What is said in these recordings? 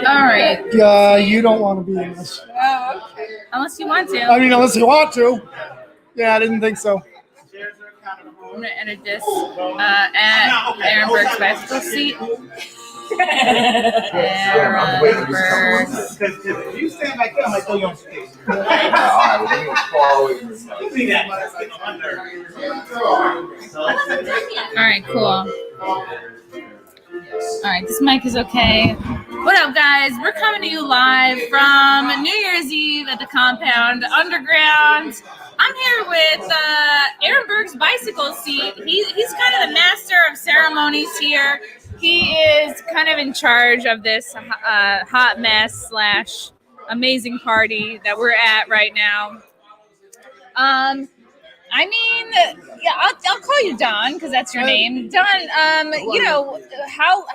All right. You don't want to be in this. Oh, okay. Unless you want to. I mean, unless you want to. Yeah, I didn't think so. I'm going to edit this at Aaron Burke's bicycle seat. Aaron Burke's. You stand back there, I might throw you on stage. All right, cool. All right, this mic is okay. What up, guys? We're coming to you live from New Year's Eve at the Compound Underground. I'm here with Aaron Burke's bicycle seat. He's kind of the master of ceremonies here. He is kind of in charge of this hot mess / amazing party that we're at right now. I mean, yeah, I'll call you Don because that's your name. Don, how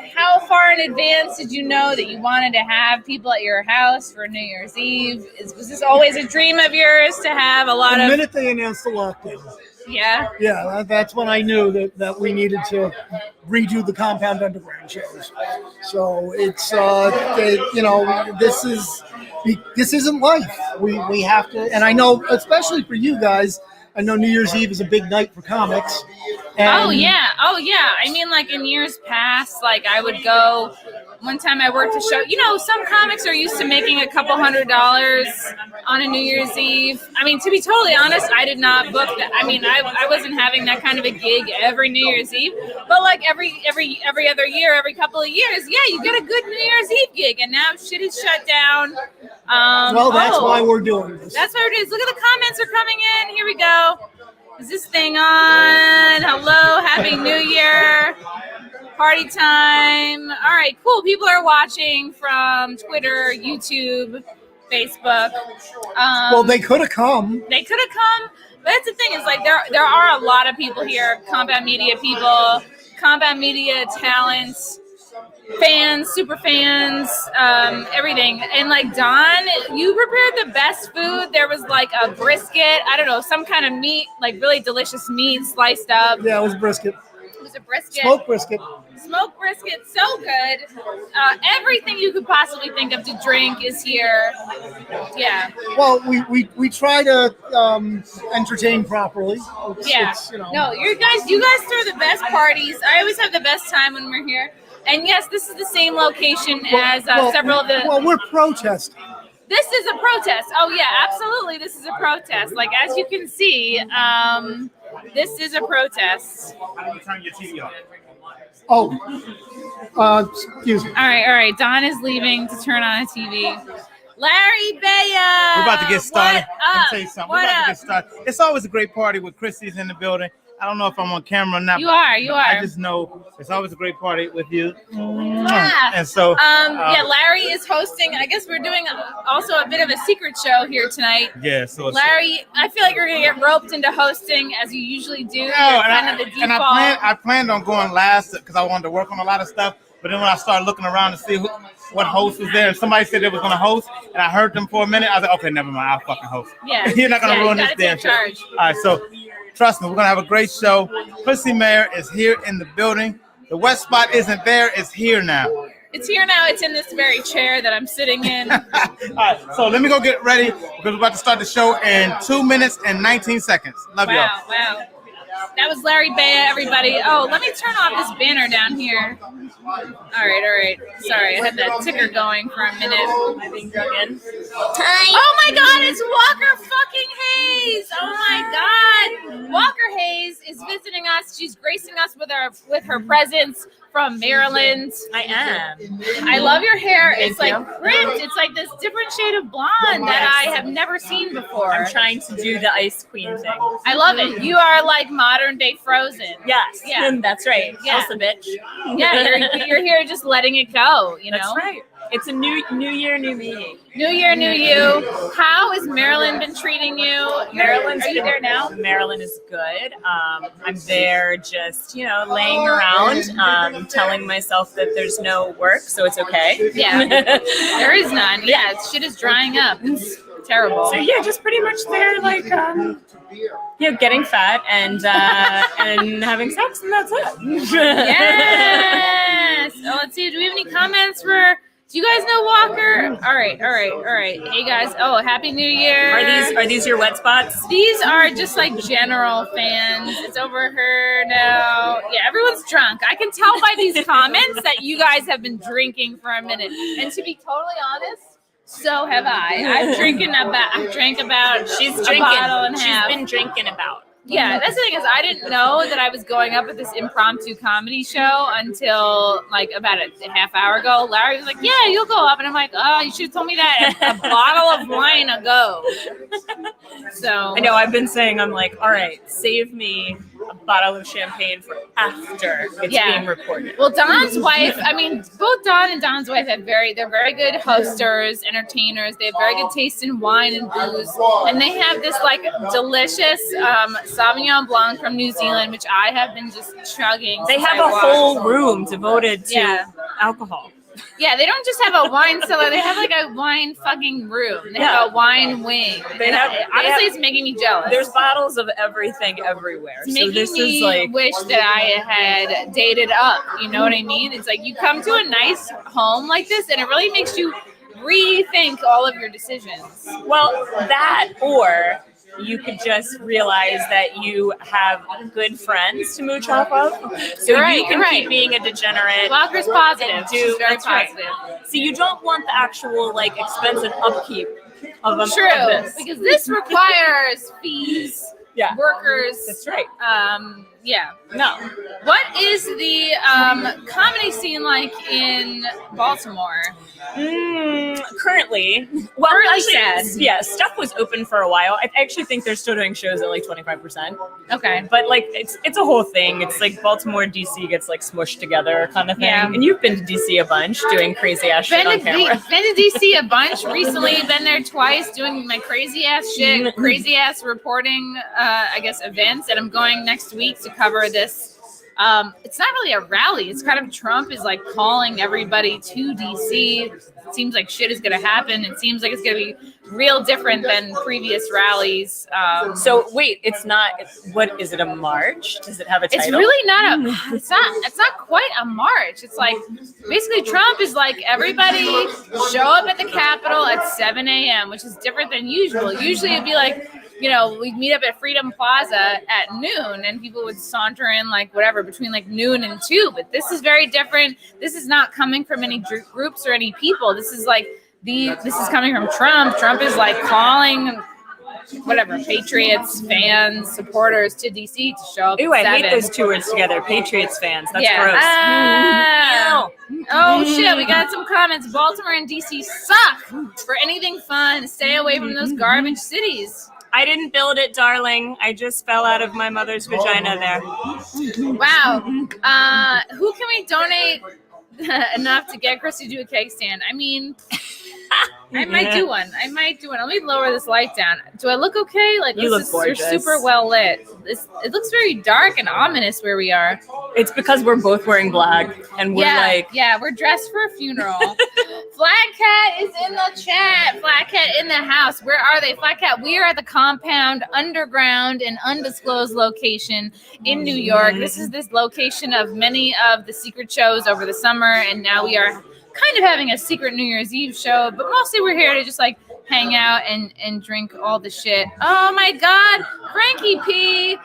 far in advance did you know that you wanted to have people at your house for New Year's Eve? Was this always a dream of yours to have a lot of... The minute they announced the lockdown. Yeah? Yeah, that's when I knew that we needed to redo the Compound Underground shows. So it's, this isn't life. We have to, and I know, especially for you guys, I know New Year's Eve is a big night for comics. Oh yeah. I mean, like in years past, like I would go. One time I worked a show. You know, some comics are used to making a couple $100 on a New Year's Eve. I mean, to be totally honest, I did not book that. I mean, I wasn't having that kind of a gig every New Year's Eve. But like every other year, every couple of years, yeah, you get a good New Year's Eve gig. And now shit is shut down. That's why we're doing this. That's why it is. Look at the comments are coming in. Here we go. Is this thing on? Hello, Happy New Year. Party time. All right, cool. People are watching from Twitter, YouTube, Facebook. Well, they could have come. They could have come. But that's the thing is like there are a lot of people here, Compound Media people, Compound Media talents, fans, super fans, everything. And like Don, you prepared the best food. There was like a brisket, I don't know, some kind of meat, like really delicious meat sliced up. Yeah, it was brisket. It was a brisket. Smoked brisket. Smoked brisket, so good. Everything you could possibly think of to drink is here. Yeah. Well, we try to entertain properly. Yeah. No, you guys throw the best parties. I always have the best time when we're here. And yes, this is the same location as several of the... Well, we're protesting. This is a protest. Oh, yeah, absolutely. This is a protest. Like, as you can see, this is a protest. How do you turn your TV off? Oh, excuse me. All right. Don is leaving to turn on a TV. Larry Baya! We're about to get started. Let me tell you something. We're about to get started. It's always a great party with Christy's in the building. I don't know if I'm on camera or not. You are. I just know it's always a great party with you. Yeah. And so, Larry is hosting. I guess we're doing also a bit of a secret show here tonight. Yeah. So Larry, I feel like you're gonna get roped into hosting as you usually do. No, kind of the default. And I planned on going last because I wanted to work on a lot of stuff. But then when I started looking around to see what host was there, and somebody said they was gonna host, and I heard them for a minute, I was like, okay, never mind, I'll fucking host. Yeah. You're not gonna ruin this damn show. All right, so. Trust me, we're going to have a great show. Chrissy Mayer is here in the building. The West spot isn't there. It's here now. It's here now. It's in this very chair that I'm sitting in. All right, so let me go get ready because we're about to start the show in 2 minutes and 19 seconds. Love y'all. Wow. That was Larry Baya, everybody. Oh, let me turn off this banner down here. All right. Sorry, I had that ticker going for a minute. Am I being drug in? Oh my God, it's Walker fucking Haze. Oh my God. Walker Haze is visiting us. She's gracing us with her presence from Maryland. I am. I love your hair. It's like crimped. It's like this different shade of blonde that I have never seen before. I'm trying to do the Ice Queen thing. I love it. You are like modern day Frozen. Yes. Yeah. That's right. Yeah. Also, bitch. Yeah, you're here just letting it go, you know? That's right. It's a new year, new me. New year, new you. How has Maryland been treating you? Are you there now? Maryland is good. I'm there just, laying around, telling myself that there's no work, so it's okay. Yeah. There is none. Yeah, shit is drying up. terrible. So yeah, just pretty much there, like getting fat and having sex, and that's it. Yes. Oh, let's see. Do we have any comments for? Do you guys know Walker? All right. Hey guys. Oh, Happy New Year. Are these your wet spots? These are just like general fans. It's over her now. Yeah, everyone's drunk. I can tell by these comments that you guys have been drinking for a minute. And to be totally honest, so have I. I've drank about She's a drinking. bottle and a half. She's been drinking about. Yeah, that's the thing is I didn't know that I was going up at this impromptu comedy show until like about a half hour ago. Larry was like, "Yeah, you'll go up," and I'm like, "Oh, you should have told me that a bottle of wine ago." So I know I've been saying, I'm like, all right, save me a bottle of champagne for after it's being recorded. Well, Don's wife, I mean, both Don and Don's wife they're very good hosters, entertainers. They have very good taste in wine and booze, and they have this like delicious Sauvignon Blanc from New Zealand, which I have been just chugging. They have a whole room devoted to alcohol. Yeah, they don't just have a wine cellar. They have like a wine fucking room. They have a wine wing. Honestly, it's making me jealous. There's bottles of everything everywhere. It's making me wish that I had dated up. You know what I mean? It's like you come to a nice home like this, and it really makes you rethink all of your decisions. Well, that or you could just realize that you have good friends to mooch off of. So you can keep being a degenerate. Walker's positive. She's very positive. So you don't want the actual like expensive upkeep of a True, of this. because this requires fees. Yeah. Workers. That's right. Yeah. No. What is the comedy scene like in Baltimore? Currently, sad. Yeah, stuff was open for a while. I actually think they're still doing shows at like 25%. Okay. But like it's a whole thing. It's like Baltimore and DC gets like smushed together kind of thing. Yeah. And you've been to DC a bunch doing crazy ass shit on camera. Been to DC a bunch recently. Been there twice doing my crazy ass shit, crazy ass reporting. I guess events, and I'm going next week to cover this. It's not really a rally. It's kind of Trump is like calling everybody to DC. It seems like shit is going to happen. It seems like it's going to be real different than previous rallies. So wait, it's not. What is it? A march? Does it have a title? It's really not a. It's not quite a march. It's like basically Trump is like everybody show up at the Capitol at 7 a.m., which is different than usual. Usually it'd be like, you know, we'd meet up at Freedom Plaza at noon and people would saunter in like whatever between like noon and 2. But this is very different. This is not coming from any groups or any people. This is like this is coming from Trump. Trump is like calling whatever patriots, fans, supporters to DC to show up. Ooh, I hate those two words together. Patriots fans. That's gross. Oh shit, we got some comments. Baltimore and DC suck for anything fun. Stay away from those garbage cities. I didn't build it, darling. I just fell out of my mother's vagina there. Wow. Who can we donate enough to get Chris to do a cake stand? I mean, I might do one. Let me lower this light down. Do I look okay? Like you look gorgeous. You're super well lit. It looks very dark and ominous where we are. It's because we're both wearing black and we're we're dressed for a funeral. Flat Cat is in the chat. Flat Cat in the house. Where are they? Flat Cat, we are at the compound underground and undisclosed location in New York. This is this location of many of the secret shows over the summer, and now we are kind of having a secret New Year's Eve show, but mostly we're here to just like hang out and drink all the shit. Oh my God, Frankie P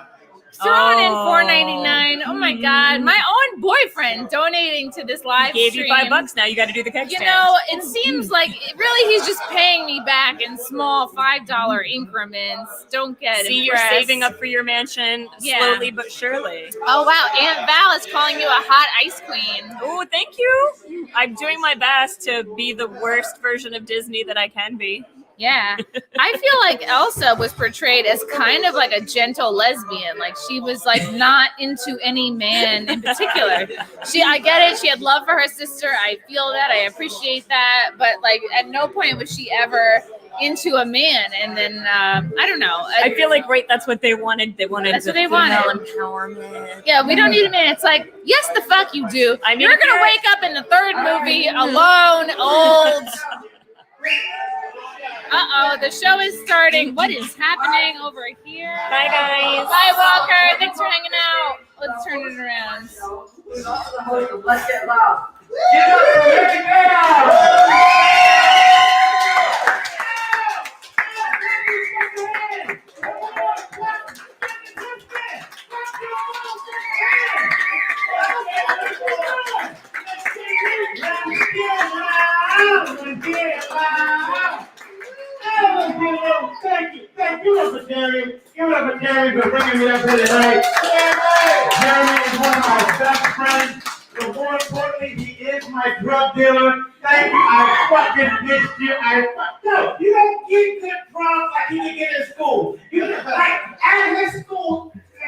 throwing in $4.99. Oh my God, my own boyfriend donating to this live Gave stream. you $5 now. You got to do the cake stand. You know, it seems like really he's just paying me back in small $5 increments. Don't get it. See, you're saving up for your mansion slowly but surely. Oh wow, Aunt Val is calling you a hot ice queen. Oh, thank you. I'm doing my best to be the worst version of Disney that I can be. Yeah. I feel like Elsa was portrayed as kind of like a gentle lesbian. Like she was like not into any man in particular. I get it. She had love for her sister. I feel that. I appreciate that. But like at no point was she ever into a man. And then I don't know. I feel like that's what they wanted. They wanted that's what they wanted. Empowerment. Yeah, we don't need a man. It's like, yes, the fuck you do. I mean, you're gonna wake up in the third movie alone, old. Uh-oh, the show is starting. What is happening over here? Bye, guys. Bye, Walker. Thanks for hanging out. Let's turn it around. Let's get loud. Get up and make it now. Thank you for Jeremy. Give it up for Jeremy for bringing me up here tonight. Jeremy is one of my best friends. But more importantly, he is my drug dealer. Thank you. I fucking missed you. No, you don't get good prompts like you can get in school. You like at his school,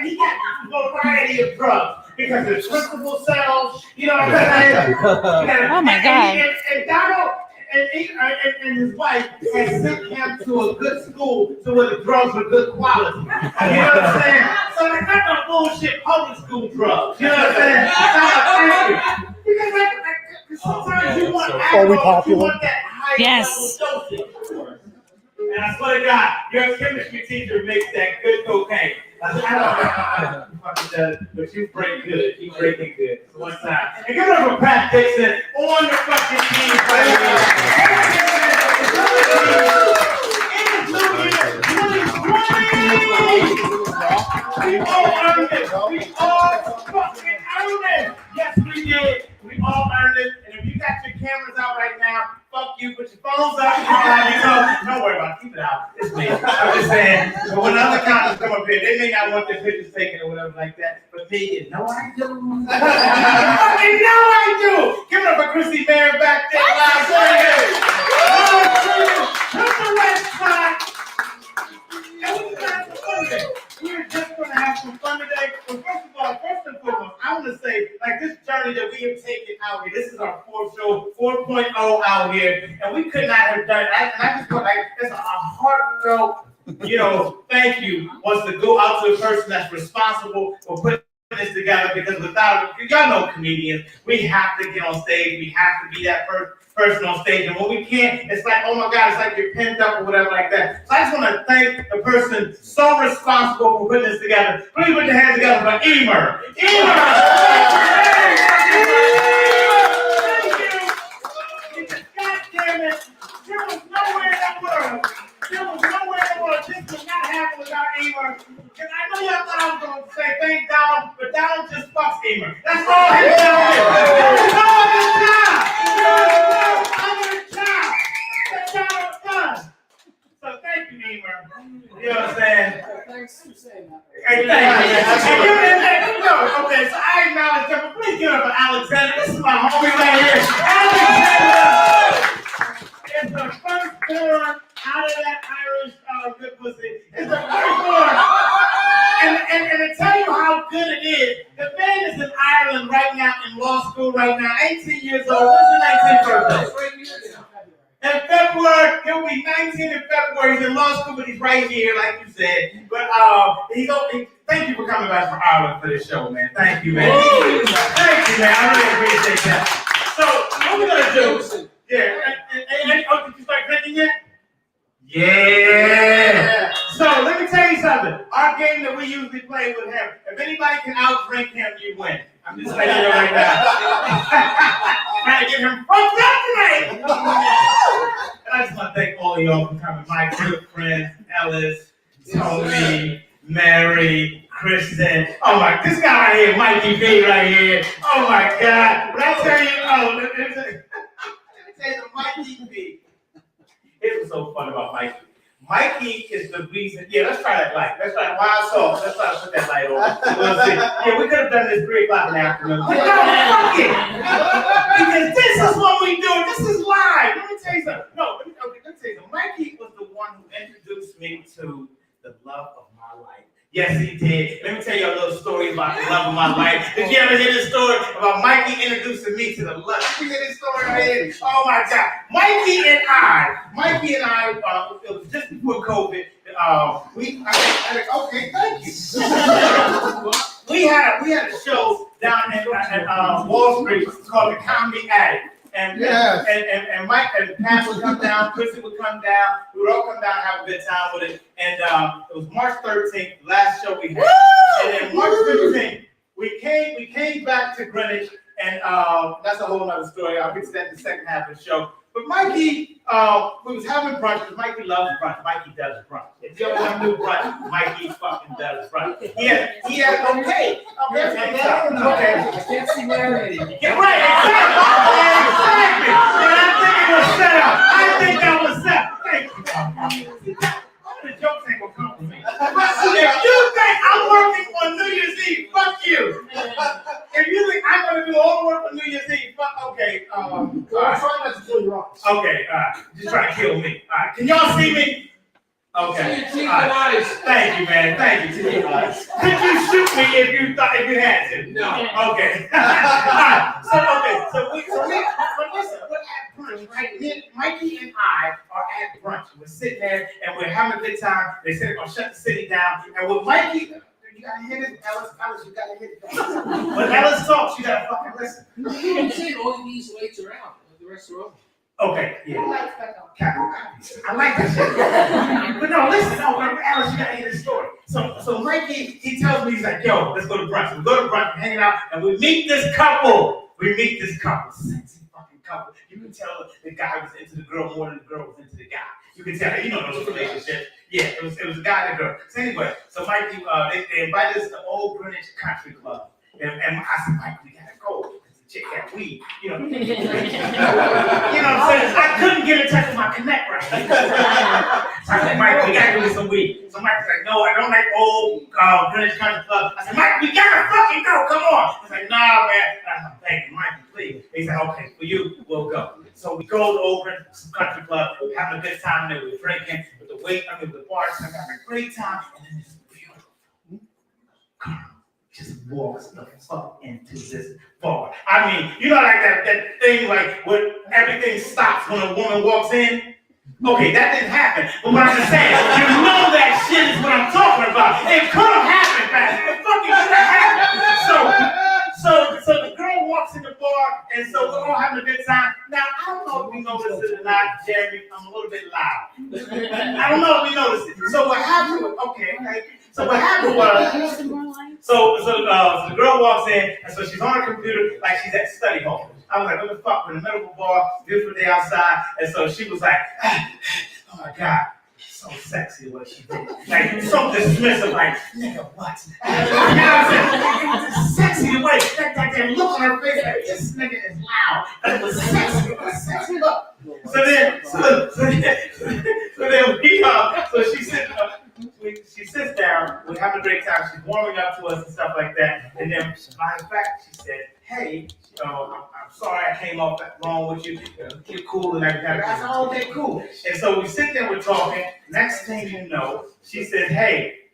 he got a variety of drugs because the principal sells. You know what I'm saying? Oh my God. And Donald. And his wife has sent him to a good school so where the drugs are good quality. You know what I'm saying? So it's not no bullshit public school drugs. You know what I'm saying? Because sometimes you want alcohol, you want that high level dosage. And I swear to God, your chemistry teacher makes that good cocaine. I don't know how you fucking does, but you break good. You break it good. So one time. And give it up for Pat Dixon on the fucking team right here. We all earned it. We all fucking earned it. Yes, we did. We all earned it. And if you got your cameras out right now, fuck you, put your phones up. Don't worry about it. Keep it out. It's me. I'm just saying. But when other cops come up here, they may not want their pictures taken or whatever like that. But me, you know I do. You fucking know I do. Give it up for Chrissy Bear back there. Come the west side. And we're gonna have some fun today. We're just gonna have some fun today. But first and foremost, I want to say, like this journey that we have taken out here. This is our fourth show, 4.0 out here, and we could not have done it. And I just want like it's a heartfelt, thank you wants to go out to the person that's responsible for putting this together. Because without y'all know comedians, we have to get on stage. We have to be that person on stage, and when we can't, it's like, oh my God, it's like you're pent up or whatever like that. So I just want to thank the person so responsible for putting this together. Please put your hands together for Emer. God damn it. There was nowhere in the world. This could not happen without Emer. And I know y'all thought I was going to say thank Donald, but Donald just fucks Emer. That's all he does. There's no other job. That Donald's done. So thank you, Emer. You know what I'm saying? Thanks for saying that. Okay, so I acknowledge that, but please give it up for Alexander. This is my homie right here. Alexander is the firstborn out of that Irish good pussy. It's the firstborn. And to tell you how good it is, the man is in Ireland right now, in law school right now, 18 years old. What's your 19th birthday? In February, he'll be 19 in February. He's in law school, but he's right here, like you said. But thank you for coming back from Ireland for this show, man. Thank you, man. Thank you, man. I really appreciate that. So, what we're gonna do? Yeah. Did you start drinking yet? Yeah. So let me tell you something. Our game that we usually play with him. If anybody can outdrink him, you win. I'm just letting you know right now. Trying to get him fucked up tonight. And I just want to thank all of y'all for coming. My good friends, Ellis, Tony, Mary, Kristen. Oh my, this guy right here, Mikey B right here. Oh my God. When I tell you, let me tell you, Mikey B. Here's what's so fun about Mikey. Mikey is the reason. Yeah, let's try that light. Let's try wild sauce. Let's try to put that light on. We'll see. Yeah, we could have done this 3 o'clock in the afternoon. But no, fuck it. Because this is what we do. This is live. Let me tell you something. No, let me tell you something. Mikey was the one who introduced me to the love of my life. Yes, he did. Let me tell you a little story about the love of my life. Did you ever hear this story about Mikey introducing me to the love? Did you hear this story right here? Oh my God. Mikey and I, it was just before COVID. Okay, thank you. we had a show down at Wall Street called The Comedy Addict. and Mike and Pat would come down, Chrissy would come down, we would all come down and have a good time with it. And it was March 13th, last show we had. And then March 15th, we came back to Greenwich, and that's a whole other story. I'll get to that in the second half of the show. But Mikey, we was having brunch, because Mikey loves brunch. Mikey does brunch. If you ever want to do brunch, Mikey fucking does brunch. He had okay. I can't see where it is. Yeah, right, exactly. And I think that was set up. Thank you. All the jokes ain't gonna come from me. If you think I'm working on New Year's Eve, fuck you. If you think I'm gonna do all the work on New Year's Eve, fuck, okay. I'm trying not to kill your eyes. Okay, just try to kill me. All right, can y'all see me? Okay. See your eyes. Thank you, man. Thank you. Could you shoot me if you had to? No. Okay. So listen, we're at brunch, right? Mikey and I are at brunch. We're sitting there and we're having a good time. They said they're gonna shut the city down. And with Mikey, you gotta hit it, Ellis, you gotta hit it. When Ellis talks, you gotta fucking listen. You can say all these lights are out. The rest are open. Okay, yeah. I like that shit. But no, listen, Alice, you gotta hear this story. So Mikey, he tells me, he's like, yo, let's go to brunch. We go to brunch, we're hanging out, and we meet this couple. Sexy fucking couple. You can tell the guy was into the girl more than the girl was into the guy. You can tell, you know those relationships. Yeah, it was a guy and a girl. So anyway, so Mikey, they invited us to Old Greenwich Country Club. And I said, Mike, we gotta go. Chick had weed, you know. You know what I'm saying? I couldn't get in touch with my connect right. So I said, Mike, we gotta do some weed. So Mike was like, no, I don't like Old Greenwich Country Club. I said, Mike, we gotta fucking go, come on. He's like, nah, man. I said, thank you, Mike, please. He said, okay, for you, we'll go. So we go to Old Greenwich Country Club, we're having a good time there, we're drinking with the bartender, having a great time, and then this beautiful girl just walks the fuck into this bar. I mean, you know, like that thing, like when everything stops when a woman walks in. Okay, that didn't happen. But what I'm just saying, you know that shit is what I'm talking about. It could have happened, man. It fucking could have happened. So the girl walks in the bar, and so we're all having a good time. Now, I don't know if you noticed it or not, Jeremy. I'm a little bit loud. I don't know if you noticed it. So what happened was, so what happened was, so the girl walks in, and so she's on her computer like she's at study hall. I was like, what the fuck? We're in the middle of a bar, beautiful day outside, and so she was like, oh my God, so sexy what she did. Like, so dismissive, like, nigga, what? You know what I'm saying? Sexy the way, that look on her face, like, this nigga is loud. It was sexy, look. So she sits down, we're having a great time, she's warming up to us and stuff like that, and then, matter of fact, she said, hey, I'm sorry I came off wrong with you, you're cool and everything. I said, oh, okay, cool. And so we sit there, we're talking, next thing you know, she said, hey,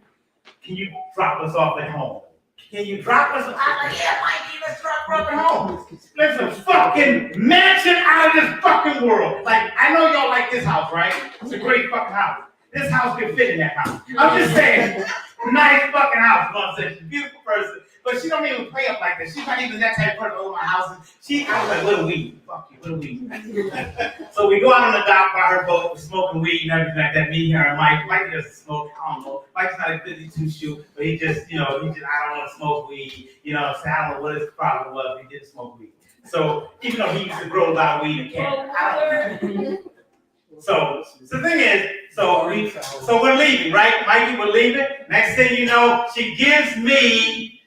can you drop us off at home? Can you drop us? I'm like, yeah, Mikey, let's drop at home. There's a fucking mansion out of this fucking world. Like, I know y'all like this house, right? It's a great fucking house. This house can fit in that house. I'm just saying, nice fucking house, you know what I'm saying? She's a beautiful person, but she don't even play up like that. She's not even that type of person over my house. I was like, little weed. Fuck you, little weed. So we go out on the dock by her boat, we're smoking weed and everything like that. Me, her, and Mike. Mike doesn't smoke, I don't know. Mike's not a goody two-shoe, but he just, I don't want to smoke weed. You know what I'm saying? I don't know what his problem was, but he didn't smoke weed. So even though he used to grow a lot of weed in Canada, I don't know. So the thing is, so we're leaving, right? Mikey, we're leaving. Next thing you know, she gives me,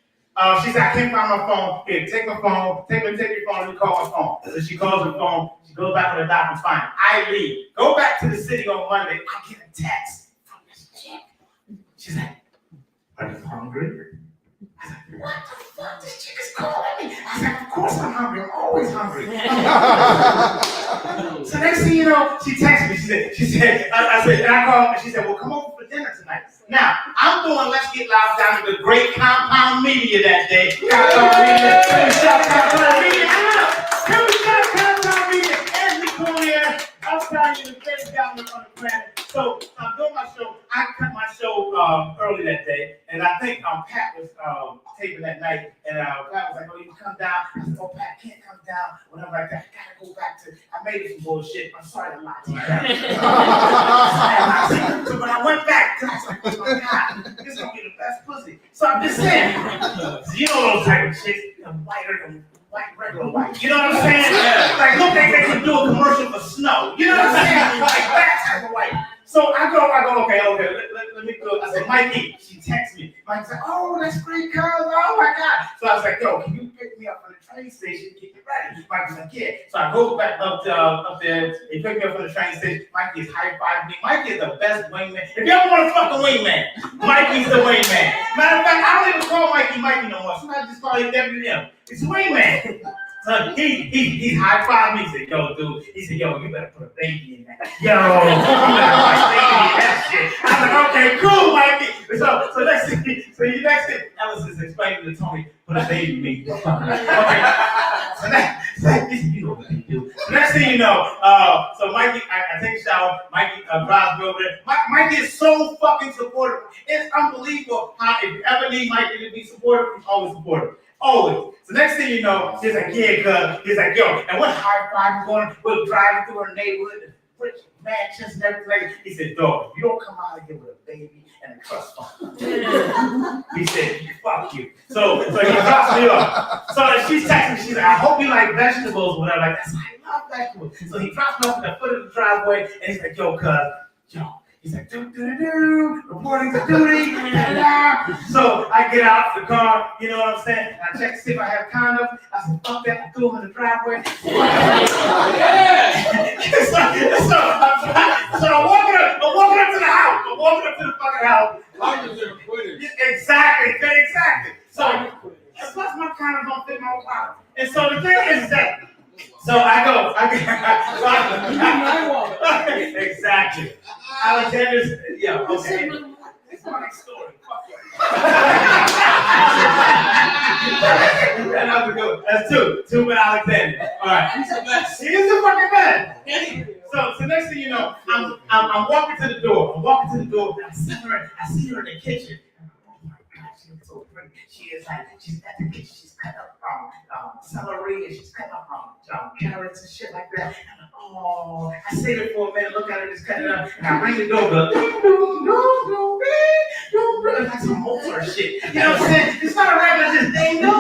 she said, I can't find my phone. Here, take my phone. Take your phone, let me call my phone. So she calls her phone. She goes back on the dock and finds it. I leave. Go back to the city on Monday. I get a text from this chick. She's like, are you hungry? I was like, what the fuck? This chick is calling me. I was like, of course I'm hungry. I'm always hungry. So next thing you know, she texted me. She said, I said, and I called her, and she said, well, come over for dinner tonight. Now, I'm doing Let's Get Loud down at the great Compound Media that day. Compound Media. Can we shout Compound Media out? Can we shout Compound Media? Every corner, I'm telling you, the greatest down on the planet. So I'm doing my show. I cut my show early that day, and I think Pat was taping that night, and Pat was like, oh, you can come down. I said, oh, Pat can't come down, whatever like that. I gotta go back to, I made it some bullshit. I'm sorry a lot. So when I went back, I was like, oh my God, this is gonna be the best pussy. So I'm just saying, you know those type of chicks, whiter than white, regular white. You know what I'm saying? Like, look, they can do a commercial for snow. You know what I'm saying? Like that type of white. So I go, okay, let me go. I said, Mikey, she texts me. Mikey said, oh, that's great, cuz, oh my God. So I was like, yo, can you pick me up from the train station and get me ready? Mikey's like, yeah. So I go back up there, he picked me up from the train station. Mikey is high-fiving me. Mikey is the best wingman. If you ever want to fuck a wingman, Mikey's the wingman. Matter of fact, I don't even call Mikey no more. Sometimes I just call him WM. It's a wingman. So he high-fived me. He said, yo, dude. He said, yo, you better put a baby in that. Yo, you better put a baby in that shit. I was like, okay, cool, Mikey. So next thing, Ellis is explaining to Tony, put a baby in me. Okay. So you know what they do. So next thing you know, so Mikey, I take a shower. Mikey drives me over there. Mikey is so fucking supportive. It's unbelievable how if you ever need Mikey to be supportive, he's always supportive. Always. So next thing you know, he's like, yeah, cuz. He's like, yo, and what high five going? We're driving through our neighborhood, rich mansions and everything. He said, dog, you don't come out of here with a baby and a trust fund. He said, fuck you. So he drops me off. So she's texting me, she's like, I hope you like vegetables, whatever. Like, I love vegetables. So he drops me off at the foot of the driveway, and he's like, yo, cuz, yo. He's like, reporting to duty. So I get out the car, you know what I'm saying? And I check to see if I have condoms. I said, fuck that, I threw them in the driveway. So I'm walking up to the house. I'm walking up to the fucking house. Exactly. So plus my condoms don't fit my wallet. And so the thing is that, so I go. Exactly. Alexander's, yeah, okay. It's my next story. That was good. That's two with Alexander. All right. He is the fucking man. So next thing you know, I'm walking to the door. And I see her in the kitchen. Oh my God, she looks so pretty. She's at the kitchen. She's cutting up celery and she's cutting up carrots and shit like that. And I'm like, oh, I sit there for a minute, look at her, just cut it up, and I ring the doorbell. No, that's some Mozart shit. You know what I'm saying? It's not a regular just thing. No.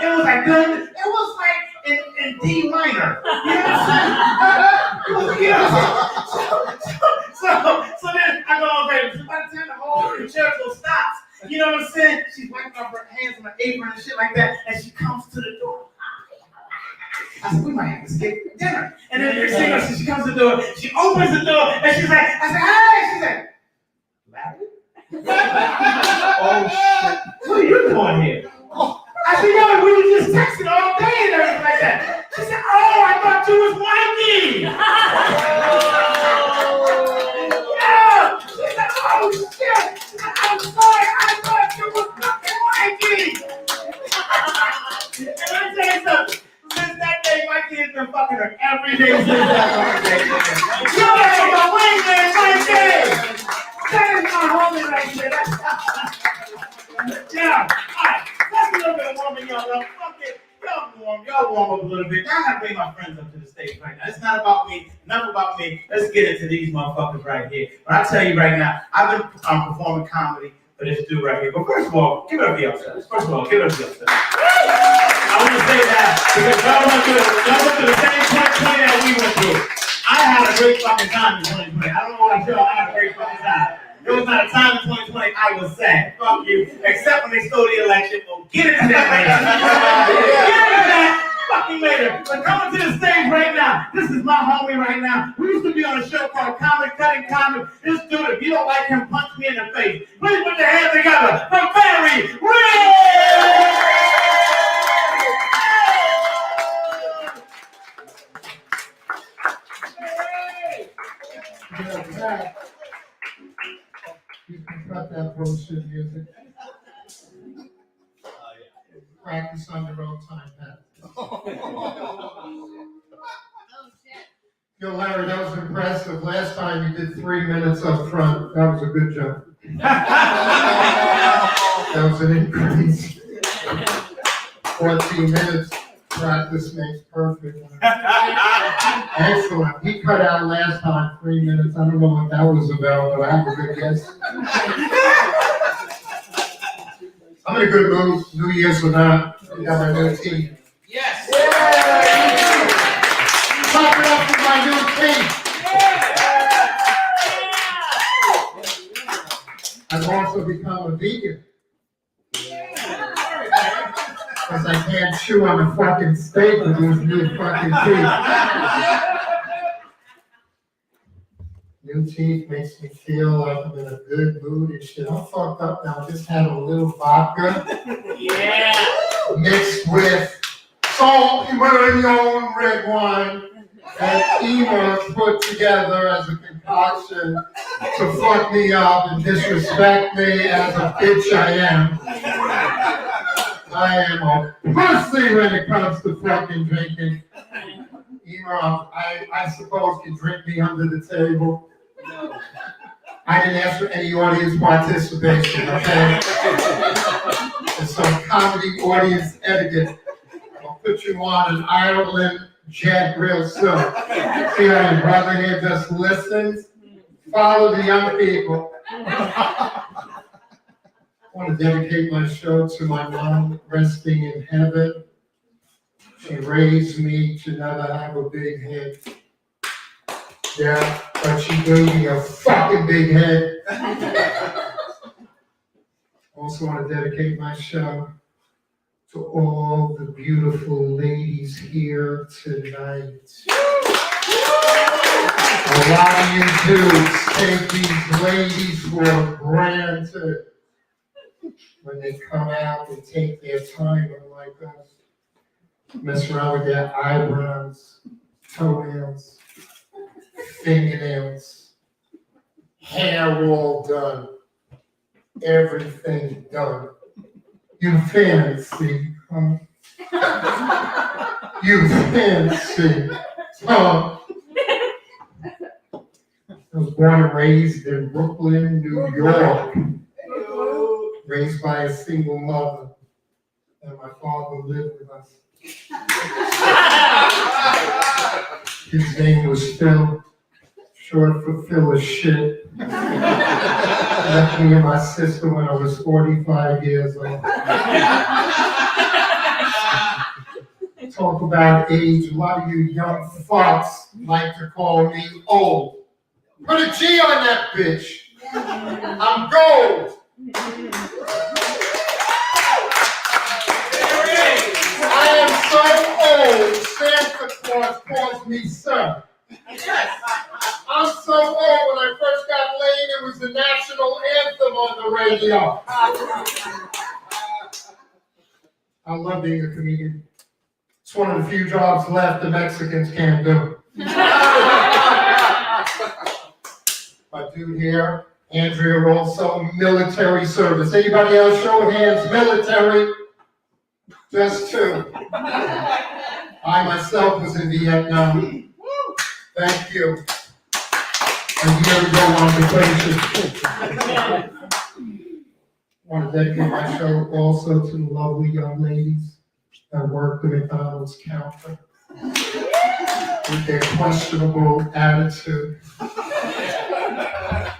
It was like good. It was like in D minor. You know what I'm saying? So then I go, okay, so by the time the whole church stops, you know what I'm saying? She's wiping off her hands on her apron and shit like that, and she comes to the door. I said, we might have to skip dinner. And then she comes to the door, she opens the door, and she's like, I said, hey! She's like, Larry? Oh shit. What are you doing here? I said, yo, we were just texting all day and everything like that. She said, oh, I thought you was Mikey! Yeah! She said, oh shit! I'm sorry, I thought you was fucking Mikey! And let me tell you something. Since that day, Mikey has been fucking her every day since that day. Yo, my wingman, Mikey! That is my homie right there. Yeah. Alright, that's a little bit of warming y'all up. Fuck it. Y'all warm up a little bit. I gotta bring my friends up to the stage right now. It's not about me, enough about me. Let's get into these motherfuckers right here. But I tell you right now, I've been performing comedy for this dude right here. But first of all, give it up for yourselves. I want to say that because y'all went through the same 2020 that we went through. I had a great fucking time in 2020. I don't know what I feel. I had a great fucking time. There was not a time in 2020 I was sad. Fuck you. Except when they stole the election. We'll get into that later. Get into that fucking later. But coming to the stage right now, this is my homie right now. We used to be on a show called Comic Cutting Comic. This dude, if you don't like him, punch me in the face. Please put your hands together for Barry Ray! You can cut that bullshit music. Practice on your own time, Pat. Yo, Larry, that was impressive. Last time you did 3 minutes up front. That was a good job. That was an increase. 14 minutes. Practice makes perfect. Excellent. He cut out last time 3 minutes. I don't know what that was about, but I have a good guess. I'm in a good mood. New Year's or not. We got my new team. Yes. Clap it up for my new team. I've also become a vegan. Because I can't chew on a fucking steak with these new fucking teeth. New teeth makes me feel like I'm in a good mood and shit. I'm fucked up now. I just had a little vodka. Yeah. Mixed with salt, Immersion red wine that Ema put together as a concoction to fuck me up and disrespect me as a bitch I am. I am a pussy when it comes to fucking drinking. Ema, I suppose can drink me under the table. I didn't ask for any audience participation, okay? It's some comedy audience etiquette. I'll put you on an Ireland jet real soon. See how your brother here just listens? Follow the young people. I want to dedicate my show to my mom resting in heaven. She raised me to never have a big head. Yeah, but she gave me a fucking big head. Also want to dedicate my show to all the beautiful ladies here tonight. A lot of you dudes take these ladies for granted. When they come out, they take their time, unlike us. Mess around with their eyebrows, toenails, fingernails, hair all done, everything done. You fancy, huh? You fancy, huh? I was born and raised in Brooklyn, New York. Raised by a single mother, and my father lived with us. His name was Phil, short for Phil as shit. Left me and my sister when I was 45 years old. Talk about age, a lot of you young fucks like to call me old. Put a G on that bitch. I'm gold. I am so old, Santa Claus calls me son. I'm so old, when I first got laid, it was the national anthem on the radio. I love being a comedian. It's one of the few jobs left the Mexicans can't do. My dude here, Andrea, also military service. Anybody else show of hands, military? Just two. I myself was in Vietnam. Thank you. A year ago on vacation. I want to dedicate my show also to the lovely young ladies that work the McDonald's counter with their questionable attitude.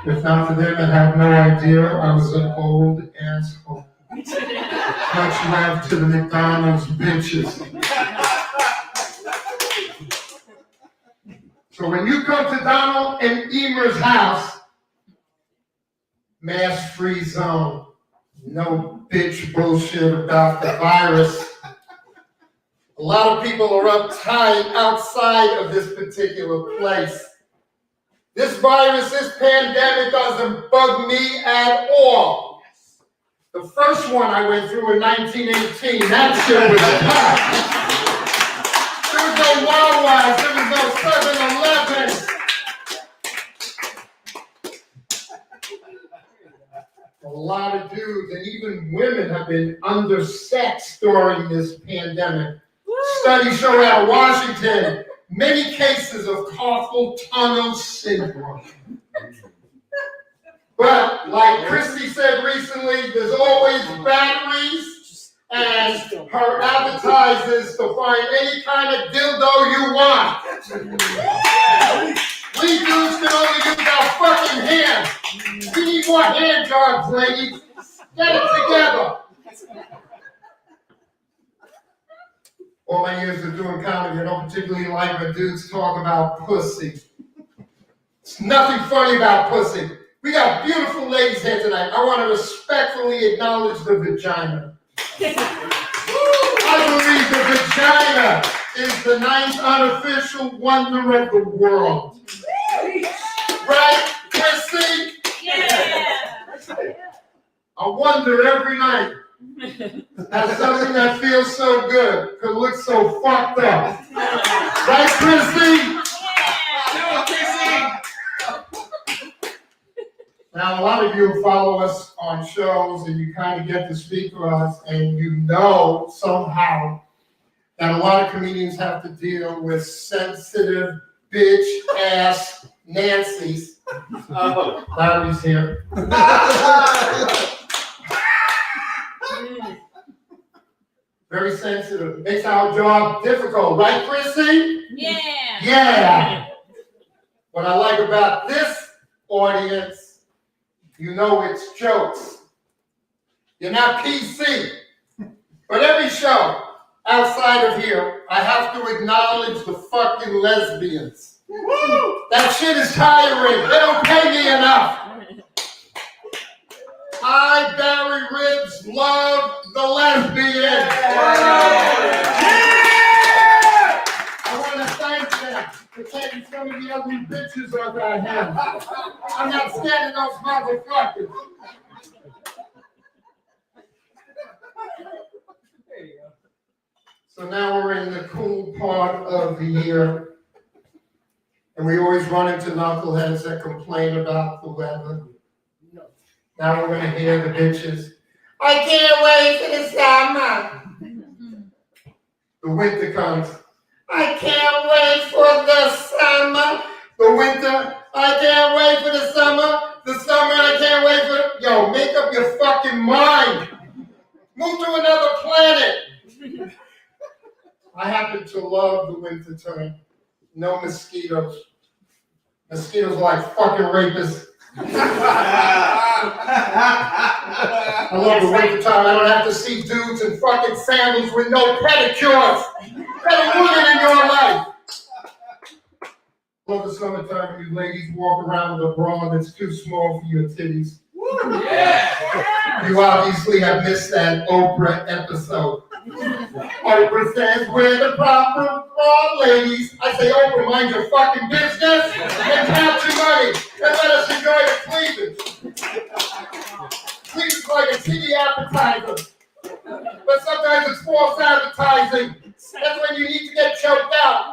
If not for them, I'd have no idea I was an old asshole. Much love to the McDonald's bitches. So when you come to Donald and Emer's house, mask-free zone, no bitch bullshit about the virus. A lot of people are uptight outside of this particular place. This virus, this pandemic doesn't bug me at all. The first one I went through in 1918, that shit was packed. There was no Wawa's, there was no 7-Elevens. A lot of dudes and even women have been undersexed during this pandemic. Studies show out of Washington many cases of carpal tunnel syndrome. But like Christy said recently, there's always batteries and her advertises to find any kind of dildo you want. We dudes can only use our fucking hands. We need more hand jobs, ladies. Get it together. All my years of doing comedy, I don't particularly like when dudes talk about pussy. There's nothing funny about pussy. We got beautiful ladies here tonight. I want to respectfully acknowledge the vagina. I believe the vagina is the ninth unofficial wonder of the world. Right, Chrissy? Yeah. I wonder every night how something that feels so good could look so fucked up. Right, Chrissy? Now, a lot of you follow us on shows and you kind of get to speak to us, and you know somehow that a lot of comedians have to deal with sensitive bitch ass Nancy's. Oh, Larry's here. Very sensitive. Makes our job difficult, right, Chrissy? Yeah. Yeah. What I like about this audience, you know it's jokes. You're not PC. But every show outside of here, I have to acknowledge the fucking lesbians. That shit is tiring. They don't pay me enough. I, Barry Ribs, love the lesbians. I want to thank them for taking some of the ugly bitches off our hands. I'm not scared of those motherfuckers. So now we're in the cool part of the year. And we always run into knuckleheads that complain about the weather. Now we're going to hear the bitches. I can't wait for the summer. The winter comes. I can't wait for the summer. The winter. I can't wait for the summer. The summer. I can't wait for. Yo, make up your fucking mind. Move to another planet. I happen to love the winter time. No mosquitoes. Mosquitoes are like fucking rapists. I love the winter time. I don't have to see dudes in fucking sandals with no pedicures. Better women in your life. Love the summertime when you ladies walk around with a bra that's too small for your titties. Yeah. You obviously have missed that Oprah episode. Oprah says we're the proper bra ladies. I say, Oprah, mind your fucking business and count your money and let us enjoy the cleavage. Cleavage is like a TV appetizer, but sometimes it's false advertising. That's when you need to get choked out.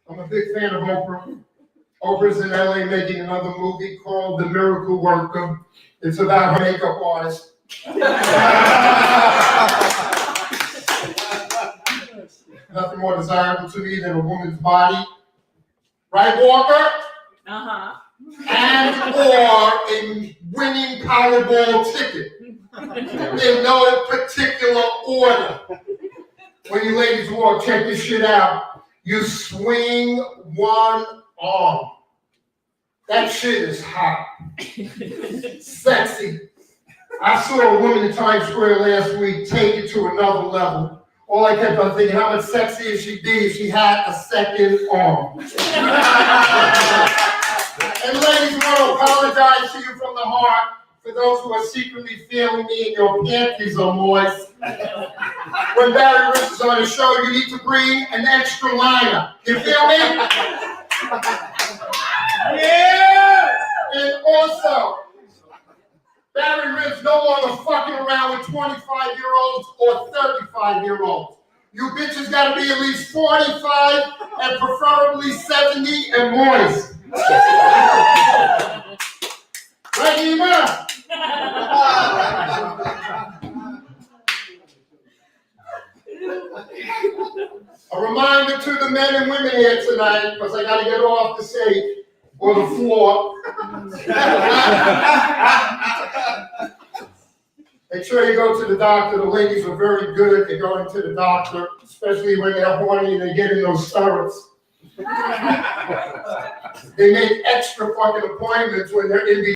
I'm a big fan of Oprah. Oprah's in LA making another movie called The Miracle Worker. It's about her makeup artist. Nothing more desirable to me than a woman's body. Right, Walker? Uh-huh. And or a winning Powerball ticket. In no particular order. When you ladies walk, check this shit out. You swing one arm. That shit is hot. Sexy. I saw a woman in Times Square last week take it to another level. All I kept on thinking, how much sexier she'd be if she had a second arm. And ladies, I want to apologize to you from the heart for those who are secretly feeling me and your panties are moist. When Barry Ribs is on the show, you need to bring an extra liner. You feel me? Yeah! And also, Barry Ribs no longer fucking around with 25-year-olds or 35-year-olds. You bitches gotta be at least 45 and preferably 70 and moist. Right, Ema? A reminder to the men and women here tonight, because I gotta get off the stage or the floor. Make sure you go to the doctor. The ladies are very good at going to the doctor, especially when they're horny and they get in those stirrups. They make extra fucking appointments when they're in the